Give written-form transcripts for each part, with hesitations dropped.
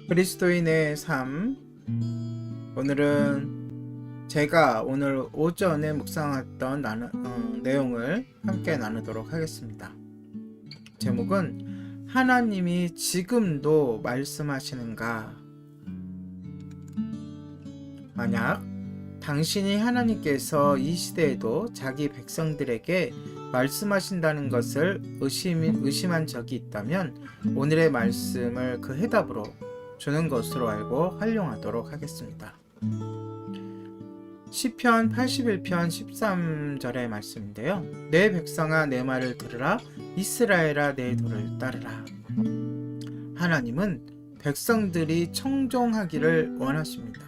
그리스도인의 삶. 오늘은 제가 오늘 오전에 묵상했던 내용을 함께 나누도록 하겠습니다. 제목은 하나님이 지금도 말씀하시는가? 만약 당신이 하나님께서 이 시대에도 자기 백성들에게 말씀하신다는 것을 의심한 적이 있다면 오늘의 말씀을 그 해답으로 주는 것으로 알고 활용하도록 하겠습니다. 시편 81편 13절의 말씀인데요. 내 백성아 내 말을 들으라, 이스라엘아 내 도를 따르라. 하나님은 백성들이 청종하기를 원하십니다.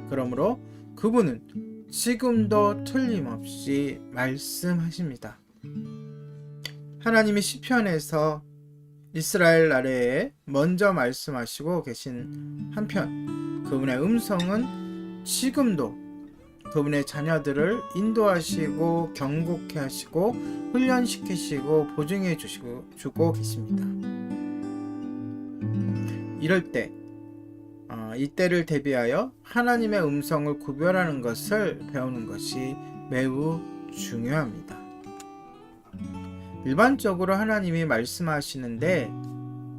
그러므로 그분은 지금도 틀림없이 말씀하십니다. 하나님이 시편에서 이스라엘 나라에 먼저 말씀하시고 계신 한편 그분의 음성은 지금도 그분의 자녀들을 인도하시고 경고케 하시고 훈련시키시고 보증해 주고 계십니다. 이럴 때 이때를 대비하여 하나님의 음성을 구별하는 것을 배우는 것이 매우 중요합니다. 일반적으로 하나님이 말씀하시는데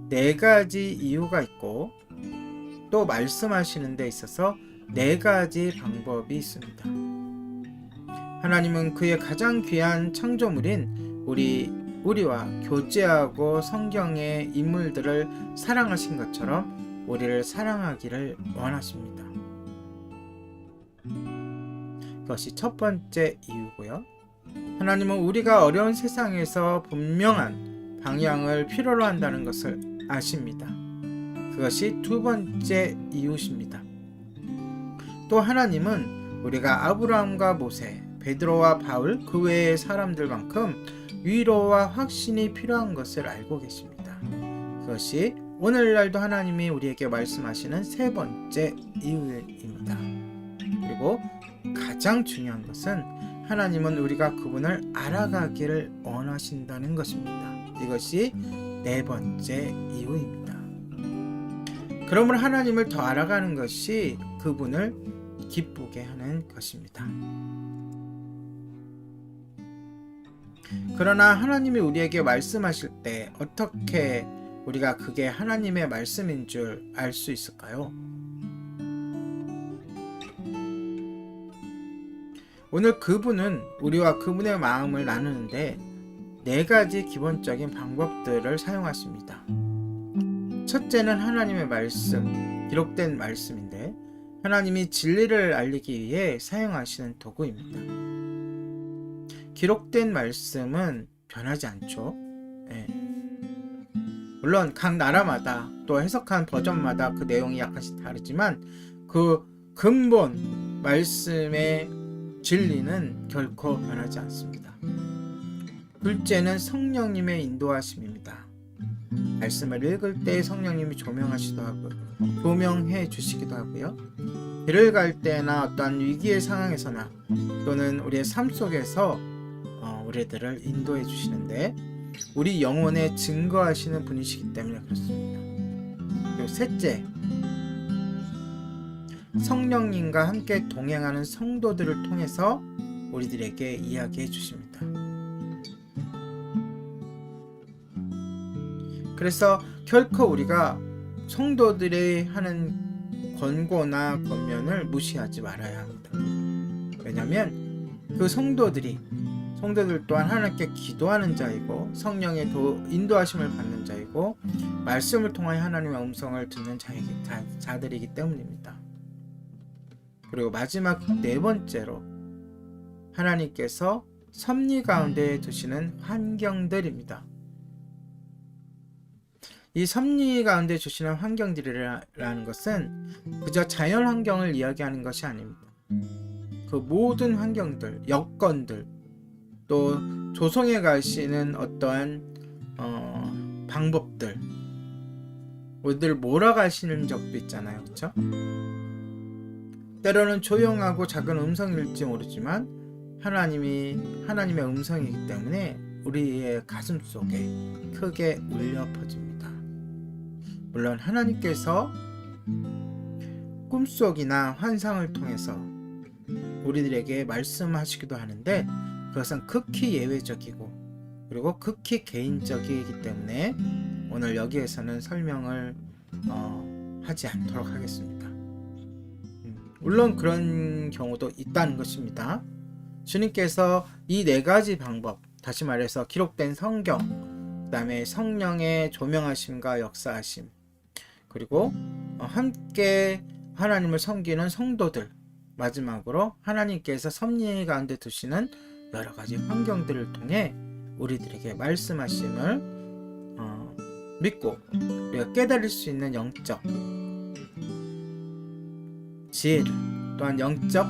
네 가지 이유가 있고 또 말씀하시는 데 있어서 네 가지 방법이 있습니다. 하나님은 그의 가장 귀한 창조물인 우리와 교제하고 성경의 인물들을 사랑하신 것처럼 우리를 사랑하기를 원하십니다. 그것이 첫 번째 이유고요. 하나님은 우리가 어려운 세상에서 분명한 방향을 필요로 한다는 것을 아십니다. 그것이 두 번째 이유십니다. 또 하나님은 우리가 아브라함과 모세, 베드로와 바울 그 외의 사람들만큼 위로와 확신이 필요한 것을 알고 계십니다. 그것이 오늘날도 하나님이 우리에게 말씀하시는 세 번째 이유입니다. 그리고 가장 중요한 것은 하나님은 우리가 그분을 알아가기를 원하신다는 것입니다. 이것이 네 번째 이유입니다. 그러므로 하나님을 더 알아가는 것이 그분을 기쁘게 하는 것입니다. 그러나 하나님이 우리에게 말씀하실 때 어떻게 우리가 그게 하나님의 말씀인 줄 알 수 있을까요? 오늘 그분은 우리와 그분의 마음을 나누는데 네 가지 기본적인 방법들을 사용하십니다. 첫째는 하나님의 말씀, 기록된 말씀인데 하나님이 진리를 알리기 위해 사용하시는 도구입니다. 기록된 말씀은 변하지 않죠. 물론 각 나라마다 또 해석한 버전마다 그 내용이 약간씩 다르지만 그 근본 말씀의 진리는 결코 변하지 않습니다. 둘째는 성령님의 인도하심입니다. 말씀을 읽을 때 성령님이 조명해 주시기도 하고요. 길을 갈 때나 어떠한 위기의 상황에서나 또는 우리의 삶 속에서 우리들을 인도해 주시는데 우리 영혼에 증거하시는 분이시기 때문에 그렇습니다. 그리고 셋째, 성령님과 함께 동행하는 성도들을 통해서 우리들에게 이야기해 주십니다. 그래서 결코 우리가 성도들이 하는 권고나 권면을 무시하지 말아야 합니다. 왜냐하면 그 성도들 또한 하나님께 기도하는 자이고 성령의 인도하심을 받는 자이고 말씀을 통하여 하나님의 음성을 듣는 자들이기 때문입니다. 그리고 마지막 네 번째로 하나님께서 섭리 가운데 두시는 환경들입니다. 이 섭리 가운데 주시는 환경들이라는 것은 그저 자연 환경을 이야기하는 것이 아닙니다. 그 모든 환경들, 여건들, 또 조성해 가시는 어떠한 방법들, 우리들 몰아가시는 적도 있잖아요, 그렇죠? 때로는 조용하고 작은 음성일지 모르지만 하나님의 음성이기 때문에 우리의 가슴 속에 크게 울려 퍼집니다. 물론 하나님께서 꿈속이나 환상을 통해서 우리들에게 말씀하시기도 하는데 그것은 극히 예외적이고 그리고 극히 개인적이기 때문에 오늘 여기에서는 설명을 하지 않도록 하겠습니다. 물론 그런 경우도 있다는 것입니다. 주님께서 이 네 가지 방법, 다시 말해서 기록된 성경, 그 다음에 성령의 조명하심과 역사하심, 그리고 함께 하나님을 섬기는 성도들, 마지막으로 하나님께서 섭리 가운데 두시는 여러 가지 환경들을 통해 우리들에게 말씀하심을 믿고 우리가 깨달을 수 있는 영적 지혜를, 또한 영적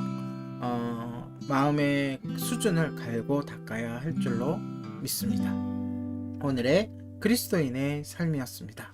마음의 수준을 갈고 닦아야 할 줄로 믿습니다. 오늘의 그리스도인의 삶이었습니다.